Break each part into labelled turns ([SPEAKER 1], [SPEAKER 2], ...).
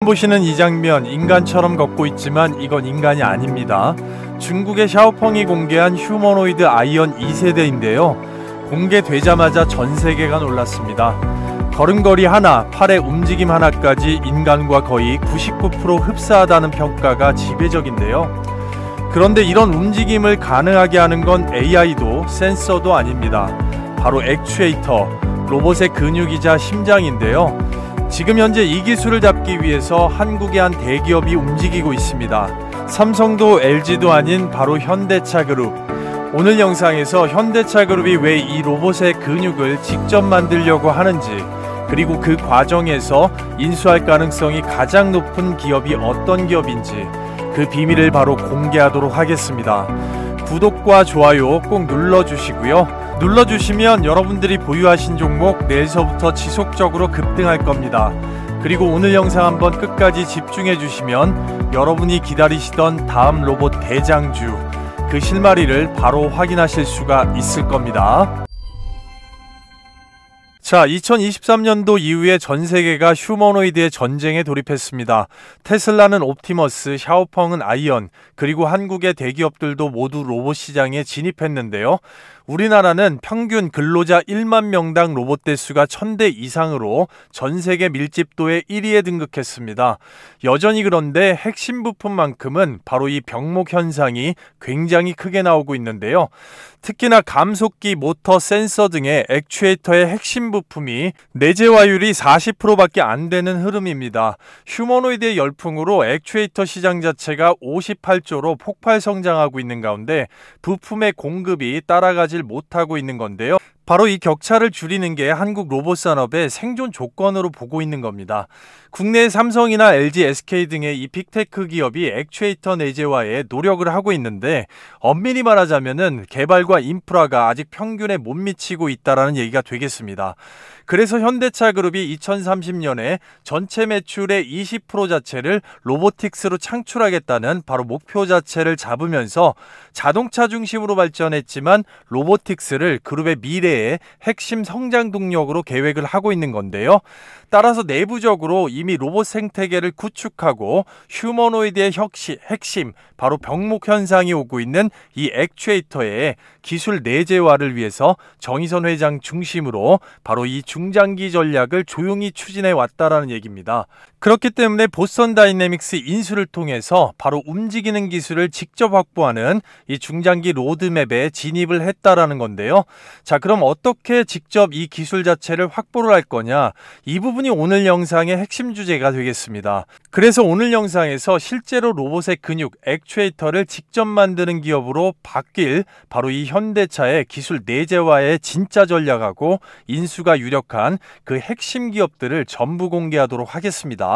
[SPEAKER 1] 보시는 이 장면, 인간처럼 걷고 있지만 이건 인간이 아닙니다. 중국의 샤오펑이 공개한 휴머노이드 아이언 2세대인데요. 공개되자마자 전 세계가 놀랐습니다. 걸음걸이 하나, 팔의 움직임 하나까지 인간과 거의 99% 흡사하다는 평가가 지배적인데요. 그런데 이런 움직임을 가능하게 하는 건 AI도 센서도 아닙니다. 바로 액추에이터, 로봇의 근육이자 심장인데요. 지금 현재 이 기술을 잡기 위해서 한국의 한 대기업이 움직이고 있습니다. 삼성도 LG도 아닌 바로 현대차 그룹. 오늘 영상에서 현대차 그룹이 왜 이 로봇의 근육을 직접 만들려고 하는지, 그리고 그 과정에서 인수할 가능성이 가장 높은 기업이 어떤 기업인지 그 비밀을 바로 공개하도록 하겠습니다. 구독과 좋아요 꼭 눌러주시고요. 눌러주시면 여러분들이 보유하신 종목 내일서부터 지속적으로 급등할 겁니다. 그리고 오늘 영상 한번 끝까지 집중해주시면 여러분이 기다리시던 다음 로봇 대장주, 그 실마리를 바로 확인하실 수가 있을 겁니다. 자, 2023년도 이후에 전 세계가 휴머노이드의 전쟁에 돌입했습니다. 테슬라는 옵티머스, 샤오펑은 아이언, 그리고 한국의 대기업들도 모두 로봇 시장에 진입했는데요. 우리나라는 평균 근로자 1만 명당 로봇 대수가 1000대 이상으로 전 세계 밀집도의 1위에 등극했습니다. 여전히 그런데 핵심 부품만큼은 바로 이 병목 현상이 굉장히 크게 나오고 있는데요. 특히나 감속기, 모터, 센서 등의 액추에이터의 핵심 부품이 내재화율이 40%밖에 안 되는 흐름입니다. 휴머노이드의 열풍으로 액추에이터 시장 자체가 58조로 폭발 성장하고 있는 가운데 부품의 공급이 따라가질 못하고 있는 건데요. 바로 이 격차를 줄이는 게 한국 로봇 산업의 생존 조건으로 보고 있는 겁니다. 국내 삼성이나 LG, SK 등의 이 빅테크 기업이 액추에이터 내재화에 노력을 하고 있는데, 엄밀히 말하자면은 개발과 인프라가 아직 평균에 못 미치고 있다라는 얘기가 되겠습니다. 그래서 현대차 그룹이 2030년에 전체 매출의 20% 자체를 로보틱스로 창출하겠다는 바로 목표 자체를 잡으면서 자동차 중심으로 발전했지만 로보틱스를 그룹의 미래의 핵심 성장 동력으로 계획을 하고 있는 건데요. 따라서 내부적으로 이미 로봇 생태계를 구축하고 휴머노이드의 핵심, 바로 병목 현상이 오고 있는 이 액추에이터의 기술 내재화를 위해서 정의선 회장 중심으로 바로 이 중장기 전략을 조용히 추진해 왔다라는 얘기입니다. 그렇기 때문에 보스턴 다이내믹스 인수를 통해서 바로 움직이는 기술을 직접 확보하는 이 중장기 로드맵에 진입을 했다라는 건데요. 자, 그럼 어떻게 직접 이 기술 자체를 확보를 할 거냐? 이 부분이 오늘 영상의 핵심 주제가 되겠습니다. 그래서 오늘 영상에서 실제로 로봇의 근육, 액추에이터를 직접 만드는 기업으로 바뀔 바로 이 현대차의 기술 내재화의 진짜 전략하고 인수가 유력한 그 핵심 기업들을 전부 공개하도록 하겠습니다.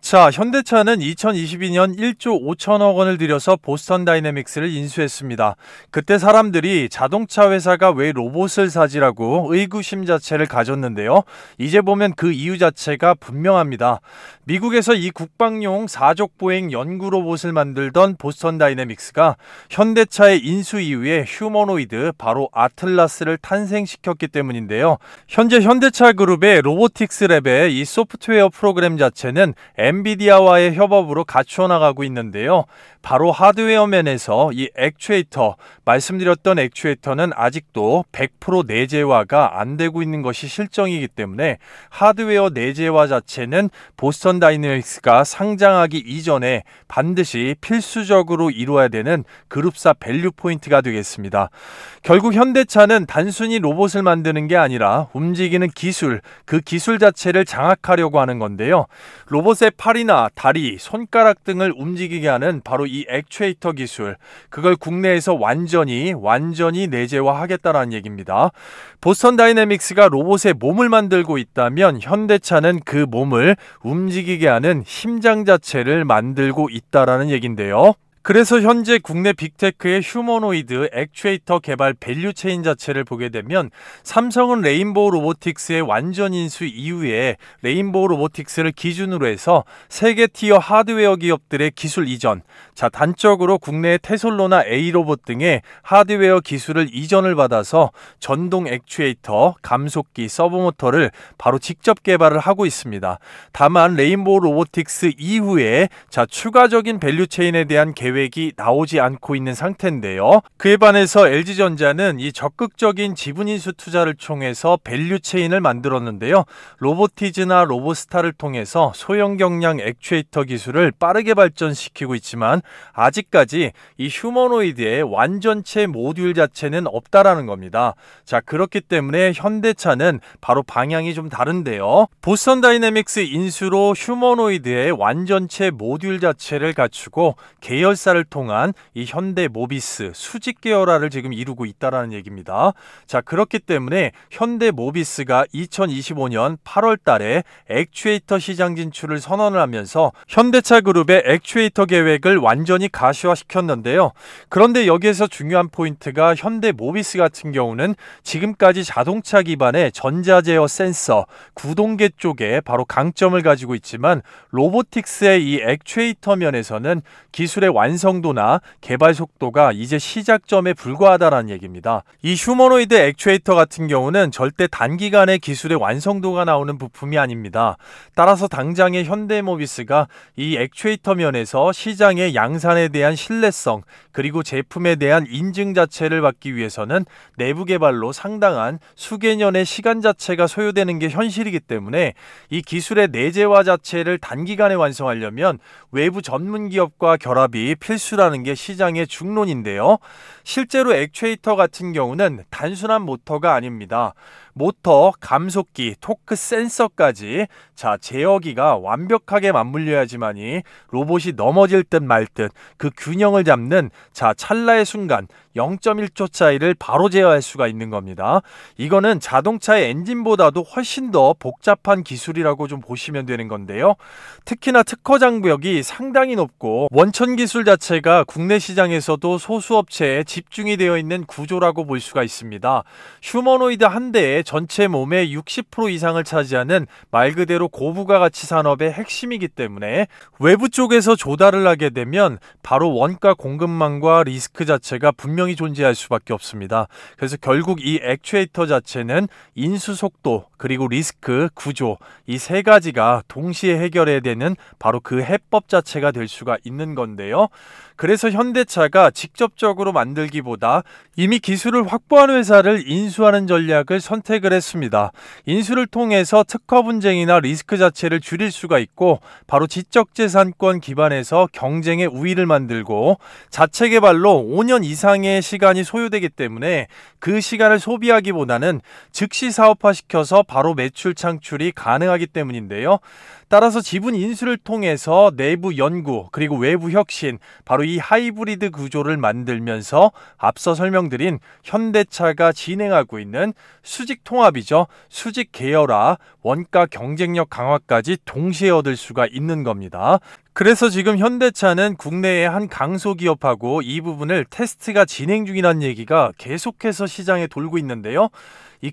[SPEAKER 1] 자, 현대차는 2022년 1조 5천억 원을 들여서 보스턴 다이내믹스를 인수했습니다. 그때 사람들이 자동차 회사가 왜 로봇을 사지라고 의구심 자체를 가졌는데요. 이제 보면 그 이유 자체가 분명합니다. 미국에서 이 국방용 사족 보행 연구 로봇을 만들던 보스턴 다이내믹스가 현대차의 인수 이후에 휴머노이드, 바로 아틀라스를 탄생시켰기 때문인데요. 현재 현대차 그룹의 로보틱스 랩의 이 소프트웨어 프로그램 자체는 엔비디아와의 협업으로 갖추어 나가고 있는데요. 바로 하드웨어 면에서 이 액추에이터, 말씀드렸던 액추에이터는 아직도 100% 내재화가 안 되고 있는 것이 실정이기 때문에 하드웨어 내재화 자체는 보스턴 다이내믹스가 상장하기 이전에 반드시 필수적으로 이루어야 되는 그룹사 밸류 포인트가 되겠습니다. 결국 현대차는 단순히 로봇을 만드는 게 아니라 움직이는 기술, 그 기술 자체를 장악하려고 하는 건데요. 로봇의 팔이나 다리, 손가락 등을 움직이게 하는 바로 이 액추에이터 기술, 그걸 국내에서 완전히 내재화하겠다라는 얘기입니다. 보스턴 다이내믹스가 로봇의 몸을 만들고 있다면 현대차는 그 몸을 움직이게 하는 심장 자체를 만들고 있다라는 얘긴데요. 그래서 현재 국내 빅테크의 휴머노이드 액추에이터 개발 밸류체인 자체를 보게 되면 삼성은 레인보우 로보틱스의 완전 인수 이후에 레인보우 로보틱스를 기준으로 해서 세계 티어 하드웨어 기업들의 기술 이전, 자 단적으로 국내의 테솔로나 A로봇 등의 하드웨어 기술을 이전을 받아서 전동 액추에이터, 감속기, 서브모터를 바로 직접 개발을 하고 있습니다. 다만 레인보우 로보틱스 이후에 자 추가적인 밸류체인에 대한 계획이 나오지 않고 있는 상태인데요. 그에 반해서 LG전자는 이 적극적인 지분 인수 투자를 통해서 밸류체인을 만들었는데요. 로보티즈나 로보스타를 통해서 소형 경량 액추에이터 기술을 빠르게 발전시키고 있지만 아직까지 이 휴머노이드의 완전체 모듈 자체는 없다라는 겁니다. 자 그렇기 때문에 현대차는 바로 방향이 좀 다른데요. 보스턴 다이내믹스 인수로 휴머노이드의 완전체 모듈 자체를 갖추고 계열사를 통한 이 현대 모비스 수직 계열화를 지금 이루고 있다라는 얘기입니다. 자 그렇기 때문에 현대 모비스가 2025년 8월 달에 액추에이터 시장 진출을 선언을 하면서 현대차 그룹의 액추에이터 계획을 완전히 가시화시켰는데요. 그런데 여기에서 중요한 포인트가 현대 모비스 같은 경우는 지금까지 자동차 기반의 전자제어 센서, 구동계 쪽에 바로 강점을 가지고 있지만 로보틱스의 이 액추에이터 면에서는 기술의 완성도나 개발 속도가 이제 시작점에 불과하다는 얘기입니다. 이 휴머노이드 액추에이터 같은 경우는 절대 단기간에 기술의 완성도가 나오는 부품이 아닙니다. 따라서 당장의 현대모비스가 이 액추에이터 면에서 시장의 양산에 대한 신뢰성 그리고 제품에 대한 인증 자체를 받기 위해서는 내부 개발로 상당한 수개년의 시간 자체가 소요되는 게 현실이기 때문에 이 기술의 내재화 자체를 단기간에 완성하려면 외부 전문 기업과 결합이 필수라는 게 시장의 중론인데요. 실제로 액추에이터 같은 경우는 단순한 모터가 아닙니다. 모터, 감속기, 토크 센서까지 자 제어기가 완벽하게 맞물려야지만이 로봇이 넘어질 듯 말 듯 그 균형을 잡는 자 찰나의 순간 0.1초 차이를 바로 제어할 수가 있는 겁니다. 이거는 자동차의 엔진보다도 훨씬 더 복잡한 기술이라고 좀 보시면 되는 건데요. 특히나 특허 장벽이 상당히 높고 원천 기술 자체가 국내 시장에서도 소수 업체에 집중이 되어 있는 구조라고 볼 수가 있습니다. 휴머노이드 한 대의 전체 몸의 60% 이상을 차지하는 말 그대로 고부가 가치 산업의 핵심이기 때문에 외부 쪽에서 조달을 하게 되면 바로 원가 공급망과 리스크 자체가 분명히 존재할 수밖에 없습니다. 그래서 결국 이 액추에이터 자체는 인수 속도 그리고 리스크, 구조 이 세 가지가 동시에 해결해야 되는 바로 그 해법 자체가 될 수가 있는 건데요. 그래서 현대차가 직접적으로 만들기보다 이미 기술을 확보한 회사를 인수하는 전략을 선택을 했습니다. 인수를 통해서 특허 분쟁이나 리스크 자체를 줄일 수가 있고 바로 지적재산권 기반에서 경쟁의 우위를 만들고 자체 개발로 5년 이상의 시간이 소요되기 때문에 그 시간을 소비하기보다는 즉시 사업화시켜서 바로 매출 창출이 가능하기 때문인데요. 따라서 지분 인수를 통해서 내부 연구 그리고 외부 혁신 바로 이 하이브리드 구조를 만들면서 앞서 설명드린 현대차가 진행하고 있는 수직 통합이죠. 수직 계열화, 원가 경쟁력 강화까지 동시에 얻을 수가 있는 겁니다. 그래서 지금 현대차는 국내의 한 강소기업하고 이 부분을 테스트가 진행 중이라는 얘기가 계속해서 시장에 돌고 있는데요.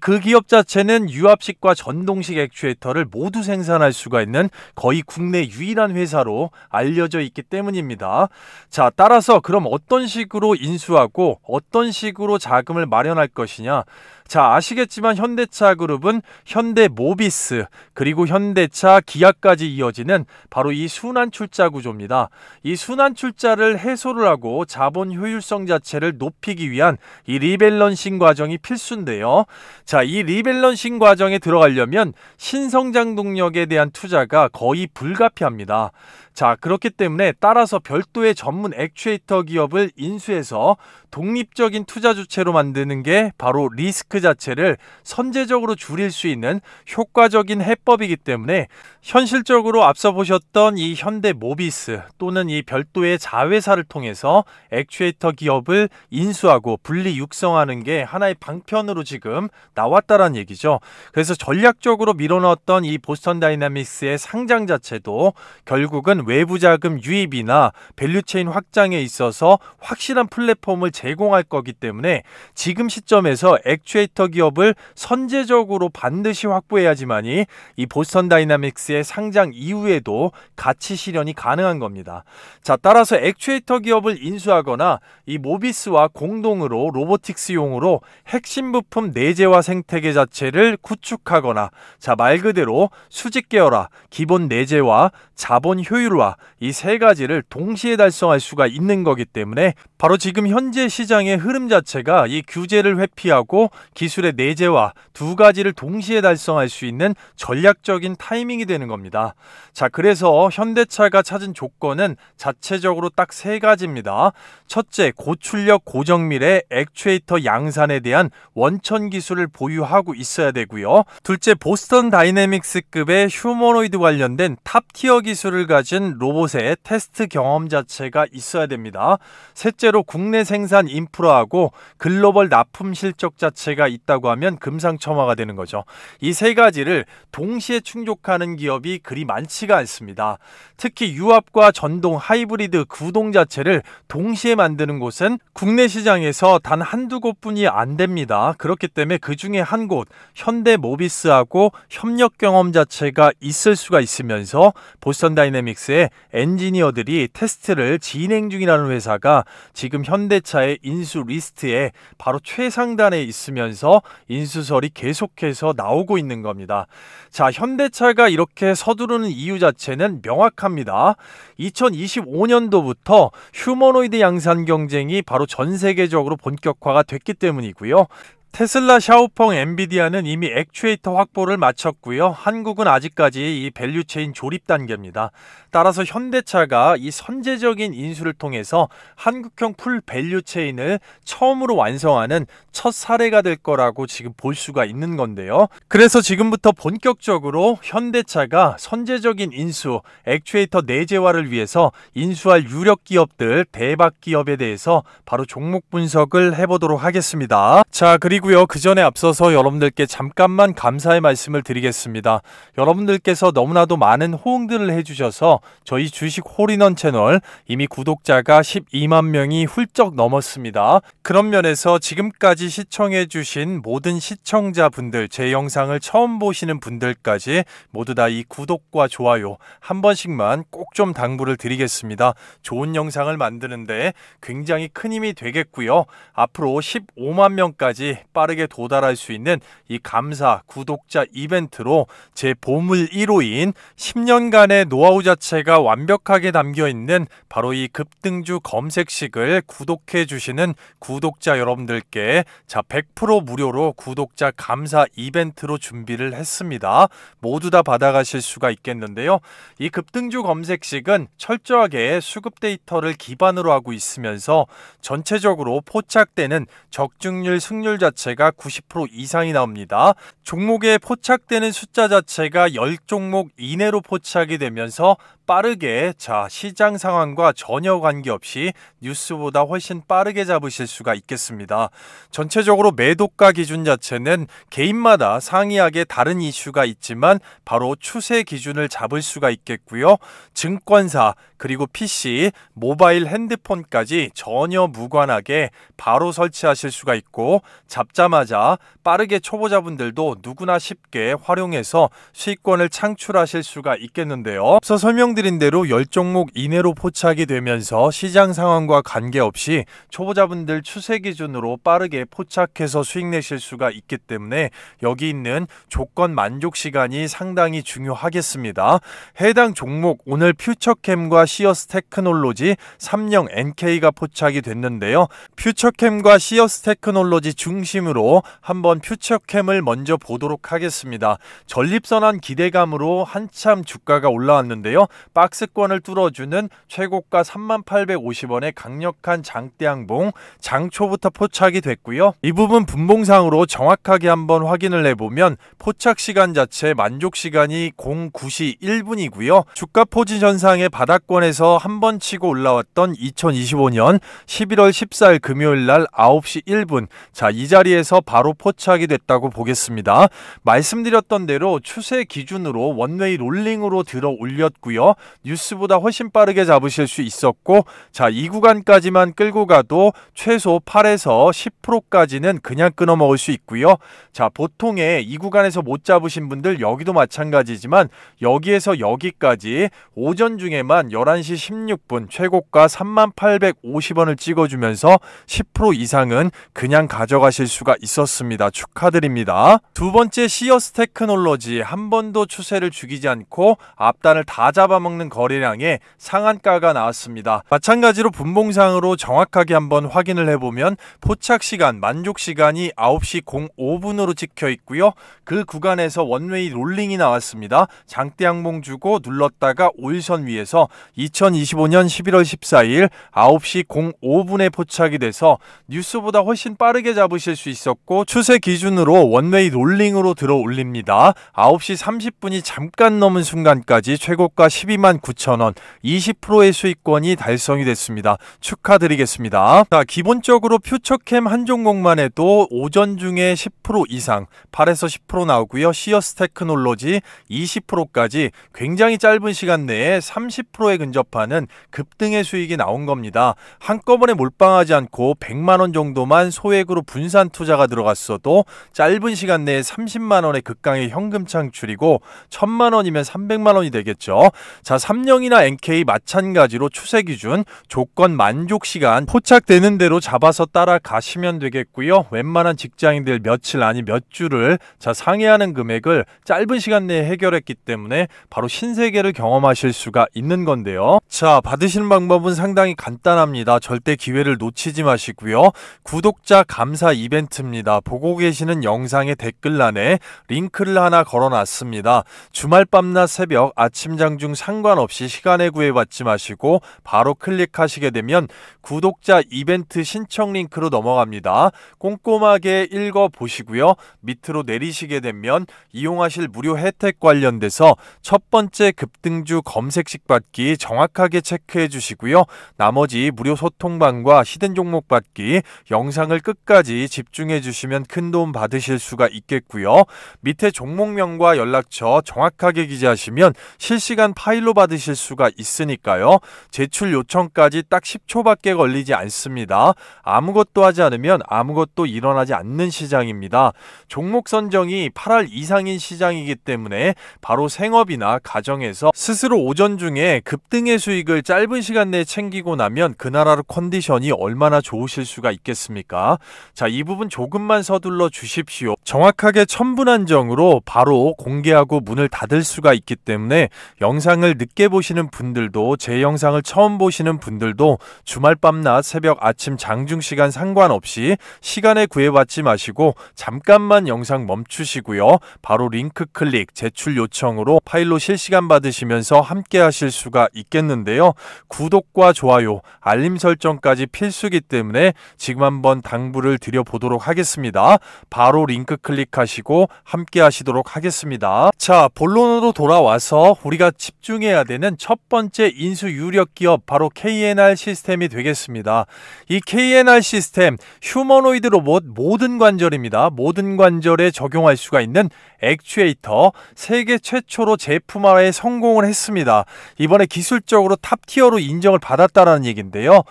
[SPEAKER 1] 그 기업 자체는 유압식과 전동식 액추에이터를 모두 생산할 수가 있는 거의 국내 유일한 회사로 알려져 있기 때문입니다. 자, 따라서 그럼 어떤 식으로 인수하고 어떤 식으로 자금을 마련할 것이냐? 자, 아시겠지만 현대차 그룹은 현대모비스 그리고 현대차 기아까지 이어지는 바로 이 순환출자 구조입니다. 이 순환출자를 해소를 하고 자본 효율성 자체를 높이기 위한 이 리밸런싱 과정이 필수인데요. 자, 이 리밸런싱 과정에 들어가려면 신성장 동력에 대한 투자가 거의 불가피합니다. 자, 그렇기 때문에 따라서 별도의 전문 액추에이터 기업을 인수해서 독립적인 투자 주체로 만드는 게 바로 리스크 리스크 자체를 선제적으로 줄일 수 있는 효과적인 해법이기 때문에 현실적으로 앞서 보셨던 이 현대 모비스 또는 이 별도의 자회사를 통해서 액추에이터 기업을 인수하고 분리 육성하는 게 하나의 방편으로 지금 나왔다라는 얘기죠. 그래서 전략적으로 밀어넣었던 이 보스턴 다이나믹스의 상장 자체도 결국은 외부 자금 유입이나 밸류체인 확장에 있어서 확실한 플랫폼을 제공할 거기 때문에 지금 시점에서 액추에이터 기업을 선제적으로 반드시 확보해야지만이 이 보스턴 다이나믹스의 상장 이후에도 가치 실현이 가능한 겁니다. 자, 따라서 액추에이터 기업을 인수하거나 이 모비스와 공동으로 로보틱스용으로 핵심 부품 내재화 생태계 자체를 구축하거나, 자, 말 그대로 수직 계열화, 기본 내재화, 자본 효율화, 이 세 가지를 동시에 달성할 수가 있는 거기 때문에 바로 지금 현재 시장의 흐름 자체가 이 규제를 회피하고 기술의 내재화 두 가지를 동시에 달성할 수 있는 전략적인 타이밍이 되는 겁니다. 자, 그래서 현대차가 찾은 조건은 자체적으로 딱 세 가지입니다. 첫째, 고출력 고정밀의 액추에이터 양산에 대한 원천 기술을 보유하고 있어야 되고요. 둘째, 보스턴 다이내믹스급의 휴머노이드 관련된 탑티어 기술을 가진 로봇의 테스트 경험 자체가 있어야 됩니다. 셋째로, 국내 생산 인프라하고 글로벌 납품 실적 자체가 있다고 하면 금상첨화가 되는 거죠. 이 세 가지를 동시에 충족하는 기업이 그리 많지가 않습니다. 특히 유압과 전동, 하이브리드, 구동 자체를 동시에 만드는 곳은 국내 시장에서 단 한두 곳뿐이 안 됩니다. 그렇기 때문에 그 중에 한 곳, 현대 모비스하고 협력 경험 자체가 있을 수가 있으면서 보스턴 다이내믹스의 엔지니어들이 테스트를 진행 중이라는 회사가 지금 현대차의 인수 리스트에 바로 최상단에 있으면서 인수설이 계속해서 나오고 있는 겁니다. 자, 현대차가 이렇게 서두르는 이유 자체는 명확합니다. 2025년도부터 휴머노이드 양산 경쟁이 바로 전 세계적으로 본격화가 됐기 때문이고요. 테슬라, 샤오펑, 엔비디아는 이미 액추에이터 확보를 마쳤고요. 한국은 아직까지 이 밸류체인 조립 단계입니다. 따라서 현대차가 이 선제적인 인수를 통해서 한국형 풀 밸류체인을 처음으로 완성하는 첫 사례가 될 거라고 지금 볼 수가 있는 건데요. 그래서 지금부터 본격적으로 현대차가 선제적인 인수, 액추에이터 내재화를 위해서 인수할 유력 기업들, 대박 기업에 대해서 바로 종목 분석을 해보도록 하겠습니다. 자, 그리고요, 그 전에 앞서서 여러분들께 잠깐만 감사의 말씀을 드리겠습니다. 여러분들께서 너무나도 많은 호응들을 해주셔서 저희 주식 홀인원 채널 이미 구독자가 12만 명이 훌쩍 넘었습니다. 그런 면에서 지금까지 시청해주신 모든 시청자분들, 제 영상을 처음 보시는 분들까지 모두 다 이 구독과 좋아요 한 번씩만 꼭 좀 당부를 드리겠습니다. 좋은 영상을 만드는데 굉장히 큰 힘이 되겠고요. 앞으로 15만 명까지 빠르게 도달할 수 있는 이 감사 구독자 이벤트로 제 보물 1호인 10년간의 노하우 자체가 완벽하게 담겨있는 바로 이 급등주 검색식을 구독해 주시는 구독자 여러분들께 자 100% 무료로 구독자 감사 이벤트로 준비를 했습니다. 모두 다 받아가실 수가 있겠는데요. 이 급등주 검색식은 철저하게 수급 데이터를 기반으로 하고 있으면서 전체적으로 포착되는 적중률 승률 자체가 90% 이상이 나옵니다. 종목에 포착되는 숫자 자체가 10종목 이내로 포착이 되면서 빠르게 시장 상황과 전혀 관계없이 뉴스보다 훨씬 빠르게 잡으실 수가 있겠습니다. 전체적으로 매도가 기준 자체는 개인마다 상이하게 다른 이슈가 있지만 바로 추세 기준을 잡을 수가 있겠고요. 증권사 그리고 PC, 모바일 핸드폰까지 전혀 무관하게 바로 설치하실 수가 있고 잡자마자 빠르게 초보자분들도 누구나 쉽게 활용해서 수익권을 창출하실 수가 있겠는데요. 앞서 설명드린 대로 10종목 이내로 포착이 되면서 시장 상황과 관계없이 초보자분들 추세 기준으로 빠르게 포착해서 수익 내실 수가 있기 때문에 여기 있는 조건 만족 시간이 상당히 중요하겠습니다. 해당 종목 오늘 퓨처캠과 시어스 테크놀로지 3령 NK가 포착이 됐는데요. 퓨처캠과 시어스 테크놀로지 중심 중심으로 한번 퓨처캠을 먼저 보도록 하겠습니다. 전립선한 기대감으로 한참 주가가 올라왔는데요. 박스권을 뚫어주는 최고가 3850원의 강력한 장대양봉, 장초부터 포착이 됐고요. 이 부분 분봉상으로 정확하게 한번 확인을 해보면 포착 시간 자체 만족 시간이 09시 1분이고요. 주가 포지션상의 바닥권에서 한번 치고 올라왔던 2025년 11월 14일 금요일 날 9시 1분, 자, 이 자리에서 바로 포착이 됐다고 보겠습니다. 말씀드렸던 대로 추세 기준으로 원웨이 롤링으로 들어 올렸고요. 뉴스보다 훨씬 빠르게 잡으실 수 있었고, 자, 이 구간까지만 끌고 가도 최소 8에서 10%까지는 그냥 끊어 먹을 수 있고요. 자, 보통의 이 구간에서 못 잡으신 분들 여기도 마찬가지지만 여기에서 여기까지 오전 중에만 11시 16분 최고가 3850원을 찍어주면서 10% 이상은 그냥 가져가실 수가 있었습니다. 축하드립니다. 두 번째 시어스 테크놀로지, 한 번도 추세를 죽이지 않고 앞단을 다 잡아먹는 거래량의 상한가가 나왔습니다. 마찬가지로 분봉상으로 정확하게 한번 확인을 해보면 포착 시간, 만족 시간이 9시 05분으로 찍혀 있고요. 그 구간에서 원웨이 롤링이 나왔습니다. 장대양봉 주고 눌렀다가 5일선 위에서 2025년 11월 14일 9시 05분에 포착이 돼서 뉴스보다 훨씬 빠르게 잡으실 수 있었고, 추세 기준으로 원웨이 롤링으로 들어 올립니다. 9시 30분이 잠깐 넘은 순간까지 최고가 129,000원, 20%의 수익권이 달성이 됐습니다. 축하드리겠습니다. 자, 기본적으로 퓨처캠 한 종목만 해도 오전 중에 10% 이상, 8에서 10% 나오고요. 시어스 테크놀로지 20%까지 굉장히 짧은 시간 내에 30%에 근접하는 급등의 수익이 나온 겁니다. 한꺼번에 몰빵하지 않고 100만원 정도만 소액으로 분산 투자가 들어갔어도 짧은 시간 내에 30만원의 극강의 현금 창출이고 1000만원이면 300만원이 되겠죠. 자, 삼령이나 NK 마찬가지로 추세 기준 조건 만족 시간 포착되는 대로 잡아서 따라가시면 되겠고요. 웬만한 직장인들 며칠 아니 몇 주를 상회하는 금액을 짧은 시간 내에 해결했기 때문에 바로 신세계를 경험하실 수가 있는 건데요. 자, 받으시는 방법은 상당히 간단합니다. 절대 기회를 놓치지 마시고요. 구독자 감사 이벤트입니다. 보고 계시는 영상의 댓글란에 링크를 하나 걸어놨습니다. 주말 밤낮 새벽 아침 장중 상관없이 시간에 구애받지 마시고 바로 클릭하시게 되면 구독자 이벤트 신청 링크로 넘어갑니다. 꼼꼼하게 읽어보시고요. 밑으로 내리시게 되면 이용하실 무료 혜택 관련돼서 첫 번째 급등주 검색식 받기 정확하게 체크해 주시고요. 나머지 무료 소통방과 히든 종목 받기 영상을 끝까지 집중해 주시면 큰 도움 받으실 수가 있겠고요. 밑에 종목명과 연락처 정확하게 기재하시면 실시간 파일로 받으실 수가 있으니까요. 제출 요청까지 딱 10초밖에 걸리지 않습니다. 아무것도 하지 않으면 아무것도 일어나지 않는 시장입니다. 종목 선정이 8할 이상인 시장이기 때문에 바로 생업이나 가정에서 스스로 오전 중에 급등의 수익을 짧은 시간 내에 챙기고 나면 그 나라의 컨디션이 얼마나 좋으실 수가 있겠습니까? 자, 이 부분 조금만 서둘러 주십시오. 정확하게 천분한정으로 바로 공개하고 문을 닫을 수가 있기 때문에 영상을 늦게 보시는 분들도 제 영상을 처음 보시는 분들도 주말 밤낮 새벽 아침 장중시간 상관없이 시간에 구애받지 마시고 잠깐만 영상 멈추시고요. 바로 링크 클릭, 제출 요청으로 파일로 실시간 받으시면서 함께 하실 수가 있겠는데요. 구독과 좋아요, 알림 설정까지 필수기 때문에 지금 한번 당부를 드려보도록 하겠습니다. 바로 링크 클릭하시고 함께 하시도록 하겠습니다. 자, 본론으로 돌아와서 우리가 집중해야 되는 첫 번째 인수 유력 기업, 바로 KNR 시스템이 되겠습니다. 이 KNR 시스템, 휴머노이드 로봇 모든 관절입니다. 모든 관절에 적용할 수가 있는 액추에이터, 세계 최초로 제품화에 성공을 했습니다. 이번에 기술적으로 탑티어로 인정을 받았다는 얘기인데요.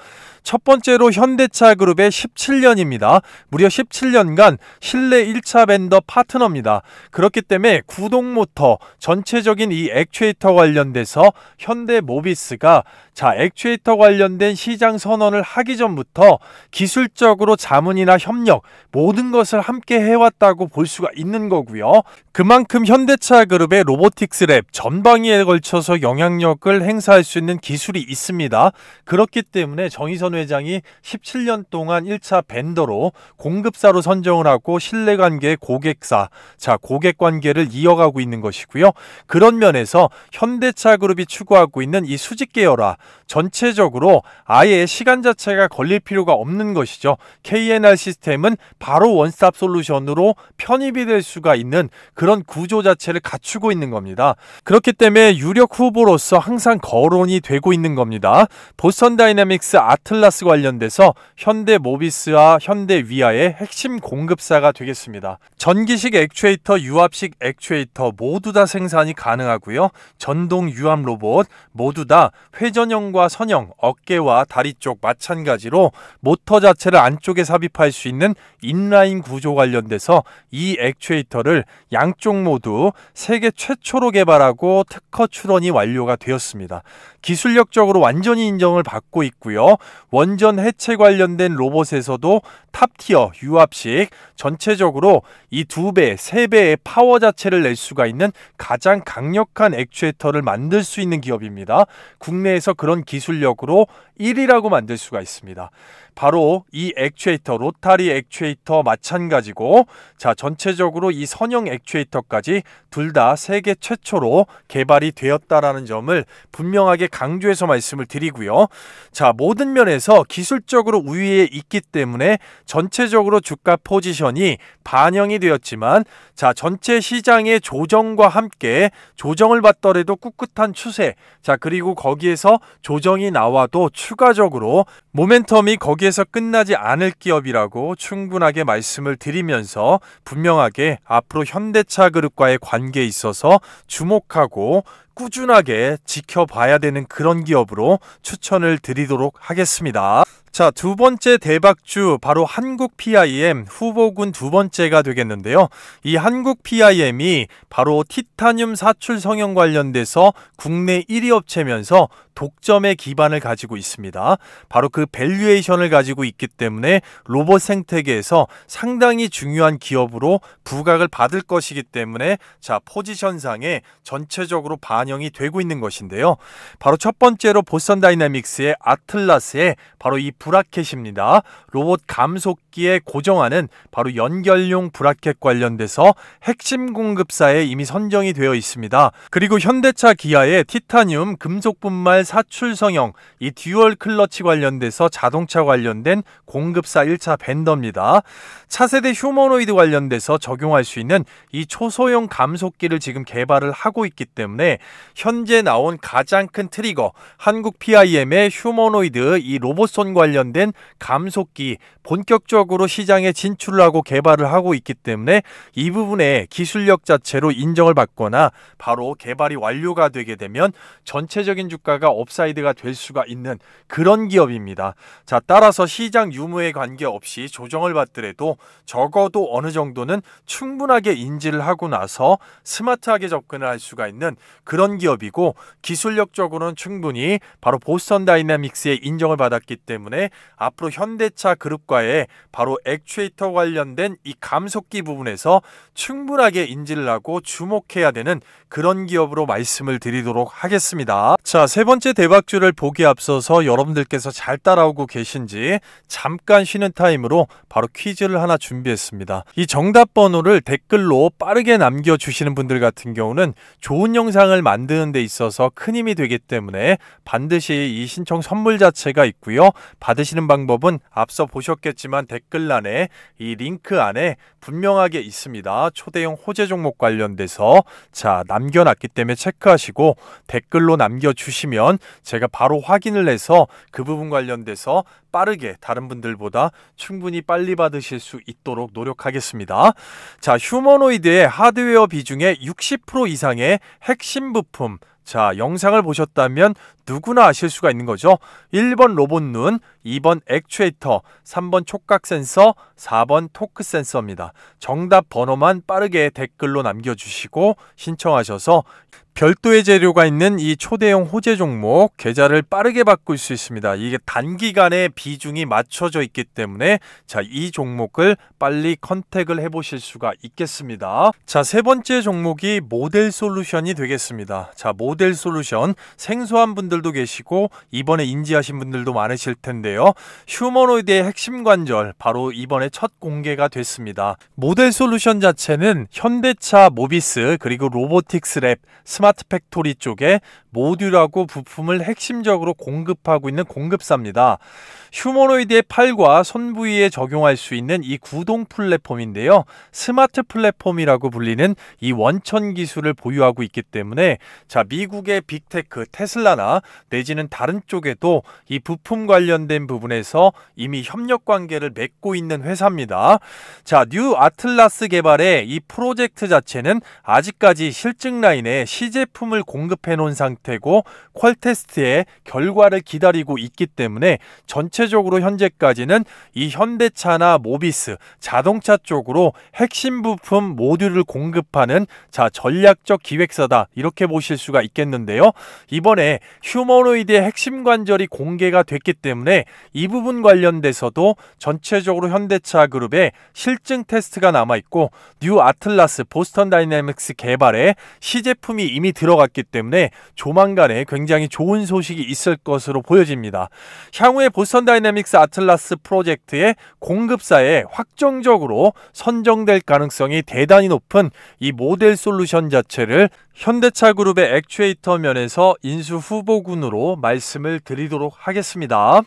[SPEAKER 1] 첫 번째로 현대차 그룹의 17년입니다. 무려 17년간 실내 1차 벤더 파트너입니다. 그렇기 때문에 구동모터, 전체적인 이 액추에이터 관련돼서 현대모비스가 액추에이터 관련된 시장 선언을 하기 전부터 기술적으로 자문이나 협력 모든 것을 함께 해왔다고 볼 수가 있는 거고요. 그만큼 현대차 그룹의 로보틱스 랩 전방위에 걸쳐서 영향력을 행사할 수 있는 기술이 있습니다. 그렇기 때문에 정의선 회장이 17년 동안 1차 벤더로 공급사로 선정을 하고 신뢰관계의 고객사, 자 고객관계를 이어가고 있는 것이고요. 그런 면에서 현대차 그룹이 추구하고 있는 이 수직 계열화 전체적으로 아예 시간 자체가 걸릴 필요가 없는 것이죠. KNR 시스템은 바로 원스톱 솔루션으로 편입이 될 수가 있는 그런 구조 자체를 갖추고 있는 겁니다. 그렇기 때문에 유력 후보로서 항상 거론이 되고 있는 겁니다. 보스턴 다이내믹스 아틀라스 관련돼서 현대 모비스와 현대 위아의 핵심 공급사가 되겠습니다. 전기식 액추에이터, 유압식 액추에이터 모두 다 생산이 가능하고요. 전동 유압 로봇 모두 다 회전형과 선형, 어깨와 다리 쪽 마찬가지로 모터 자체를 안쪽에 삽입할 수 있는 인라인 구조 관련돼서 이 액추에이터를 양쪽 모두 세계 최초로 개발하고 특허 출원이 완료가 되었습니다. 기술력적으로 완전히 인정을 받고 있고요. 원전 해체 관련된 로봇에서도 탑티어 유압식 전체적으로 이 2배, 3배의 파워 자체를 낼 수가 있는 가장 강력한 액추에이터를 만들 수 있는 기업입니다. 국내에서 그런 기술력으로 1위라고 만들 수가 있습니다. 바로 이 액추에이터, 로타리 액추에이터 마찬가지고, 자 전체적으로 이 선형 액추에이터까지 둘 다 세계 최초로 개발이 되었다라는 점을 분명하게 강조해서 말씀을 드리고요. 자 모든 면에서 기술적으로 우위에 있기 때문에 전체적으로 주가 포지션이 반영이 되었지만, 자 전체 시장의 조정과 함께 조정을 받더라도 꿋꿋한 추세, 자 그리고 거기에서 조정이 나와도 추가적으로 모멘텀이 거기에서 끝나지 않을 기업이라고 충분하게 말씀을 드리면서 분명하게 앞으로 현대차 그룹과의 관계에 있어서 주목하고 꾸준하게 지켜봐야 되는 그런 기업으로 추천을 드리도록 하겠습니다. 자, 두 번째 대박주 바로 한국 PIM 후보군 두 번째가 되겠는데요. 이 한국 PIM이 바로 티타늄 사출 성형 관련돼서 국내 1위 업체면서 독점의 기반을 가지고 있습니다. 바로 그 밸류에이션을 가지고 있기 때문에 로봇 생태계에서 상당히 중요한 기업으로 부각을 받을 것이기 때문에 자 포지션상에 전체적으로 반영이 되고 있는 것인데요. 바로 첫 번째로 보스턴 다이내믹스의 아틀라스의 바로 이 브라켓입니다. 로봇 감속기에 고정하는 바로 연결용 브라켓 관련돼서 핵심 공급사에 이미 선정이 되어 있습니다. 그리고 현대차 기아의 티타늄 금속 분말 사출 성형, 이 듀얼 클러치 관련돼서 자동차 관련된 공급사 1차 벤더입니다. 차세대 휴머노이드 관련돼서 적용할 수 있는 이 초소형 감속기를 지금 개발을 하고 있기 때문에 현재 나온 가장 큰 트리거, 한국 PIM의 휴머노이드 이 로봇손 관련된 감속기 본격적으로 시장에 진출을 하고 개발을 하고 있기 때문에 이 부분에 기술력 자체로 인정을 받거나 바로 개발이 완료가 되게 되면 전체적인 주가가 업사이드가 될 수가 있는 그런 기업입니다. 자, 따라서 시장 유무에 관계없이 조정을 받더라도 적어도 어느 정도는 충분하게 인지를 하고 나서 스마트하게 접근을 할 수가 있는 그런 기업이고, 기술력적으로는 충분히 바로 보스턴 다이내믹스의 인정을 받았기 때문에 앞으로 현대차 그룹과의 바로 액추에이터 관련된 이 감속기 부분에서 충분하게 인지를 하고 주목해야 되는 그런 기업으로 말씀을 드리도록 하겠습니다. 자, 세 번째 대박주를 보기 앞서서 여러분들께서 잘 따라오고 계신지 잠깐 쉬는 타임으로 바로 퀴즈를 하나 준비했습니다. 이 정답 번호를 댓글로 빠르게 남겨주시는 분들 같은 경우는 좋은 영상을 만드는 데 있어서 큰 힘이 되기 때문에 반드시 이 신청 선물 자체가 있고요. 받으시는 방법은 앞서 보셨겠지만 댓글란에 이 링크 안에 분명하게 있습니다. 초대형 호재 종목 관련돼서 자 남겨놨기 때문에 체크하시고 댓글로 남겨주시면 제가 바로 확인을 해서 그 부분 관련돼서 빠르게 다른 분들보다 충분히 빨리 받으실 수 있도록 노력하겠습니다. 자, 휴머노이드의 하드웨어 비중의 60% 이상의 핵심 부품, 자, 영상을 보셨다면 누구나 아실 수가 있는 거죠. 1번 로봇 눈, 2번 액추에이터, 3번 촉각 센서, 4번 토크 센서입니다. 정답 번호만 빠르게 댓글로 남겨주시고 신청하셔서 별도의 재료가 있는 이 초대형 호재 종목 계좌를 빠르게 바꿀 수 있습니다. 이게 단기간에 비중이 맞춰져 있기 때문에 자, 이 종목을 빨리 컨택을 해보실 수가 있겠습니다. 자, 세 번째 종목이 모델 솔루션이 되겠습니다. 자, 모델 솔루션 생소한 분들도 계시고 이번에 인지하신 분들도 많으실 텐데요. 휴머노이드의 핵심 관절 바로 이번에 첫 공개가 됐습니다. 모델 솔루션 자체는 현대차 모비스 그리고 로보틱스랩 스마트 팩토리 쪽에 모듈하고 부품을 핵심적으로 공급하고 있는 공급사입니다. 휴머노이드의 팔과 손 부위에 적용할 수 있는 이 구동 플랫폼인데요. 스마트 플랫폼이라고 불리는 이 원천 기술을 보유하고 있기 때문에 자, 미국의 빅테크 테슬라나 내지는 다른 쪽에도 이 부품 관련된 부분에서 이미 협력 관계를 맺고 있는 회사입니다. 자, 뉴 아틀라스 개발의 이 프로젝트 자체는 아직까지 실증 라인에 시제품을 공급해 놓은 상태고 퀄 테스트의 결과를 기다리고 있기 때문에 전체적으로 현재까지는 이 현대차나 모비스, 자동차 쪽으로 핵심 부품 모듈을 공급하는 자, 전략적 기획사다 이렇게 보실 수가 있겠는데요. 이번에 휴머노이드의 핵심 관절이 공개가 됐기 때문에 이 부분 관련돼서도 전체적으로 현대차 그룹의 실증 테스트가 남아있고 뉴 아틀라스 보스턴 다이내믹스 개발에 시제품이 이미 들어갔기 때문에 조만간에 굉장히 좋은 소식이 있을 것으로 보여집니다. 향후에 보스턴 다이내믹스 아틀라스 프로젝트의 공급사에 확정적으로 선정될 가능성이 대단히 높은 이 모델 솔루션 자체를 현대차 그룹의 액추에이터 면에서 인수 후보군으로 말씀을 드리도록 하겠습니다.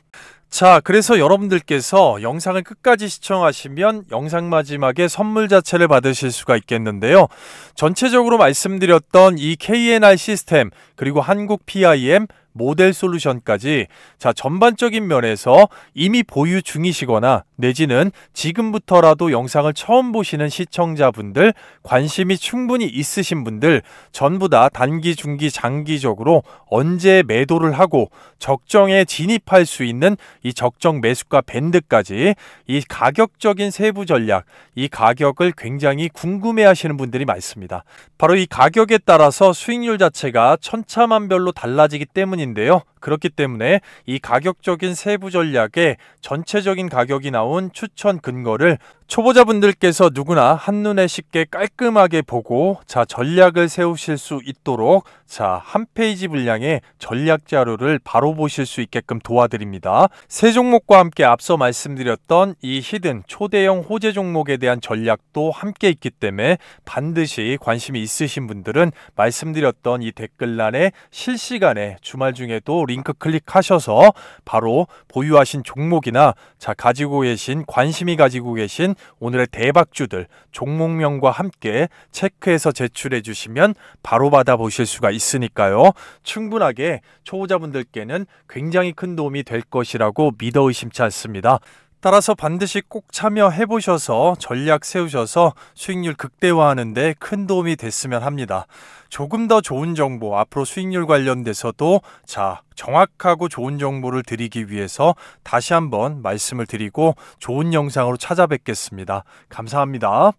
[SPEAKER 1] 자, 그래서 여러분들께서 영상을 끝까지 시청하시면 영상 마지막에 선물 자체를 받으실 수가 있겠는데요. 전체적으로 말씀드렸던 이 KNR 시스템 그리고 한국 PIM 모델 솔루션까지 자, 전반적인 면에서 이미 보유 중이시거나 내지는 지금부터라도 영상을 처음 보시는 시청자분들, 관심이 충분히 있으신 분들 전부 다 단기, 중기, 장기적으로 언제 매도를 하고 적정에 진입할 수 있는 이 적정 매수가 밴드까지 이 가격적인 세부 전략, 이 가격을 굉장히 궁금해 하시는 분들이 많습니다. 바로 이 가격에 따라서 수익률 자체가 천차만별로 달라지기 때문인데요. 그렇기 때문에 이 가격적인 세부 전략에 전체적인 가격이 나온 추천 근거를 초보자분들께서 누구나 한눈에 쉽게 깔끔하게 보고 자, 전략을 세우실 수 있도록 자, 한 페이지 분량의 전략 자료를 바로 보실 수 있게끔 도와드립니다. 세 종목과 함께 앞서 말씀드렸던 이 히든 초대형 호재 종목에 대한 전략도 함께 있기 때문에 반드시 관심이 있으신 분들은 말씀드렸던 이 댓글란에 실시간에 주말 중에도 링크 클릭하셔서 바로 보유하신 종목이나 자, 가지고 계신 관심이 가지고 계신 오늘의 대박주들 종목명과 함께 체크해서 제출해 주시면 바로 받아보실 수가 있으니까요. 충분하게 초보자분들께는 굉장히 큰 도움이 될 것이라고 믿어 의심치 않습니다. 따라서 반드시 꼭 참여해 보셔서 전략 세우셔서 수익률 극대화하는 데 큰 도움이 됐으면 합니다. 조금 더 좋은 정보, 앞으로 수익률 관련돼서도 자, 정확하고 좋은 정보를 드리기 위해서 다시 한번 말씀을 드리고 좋은 영상으로 찾아뵙겠습니다. 감사합니다.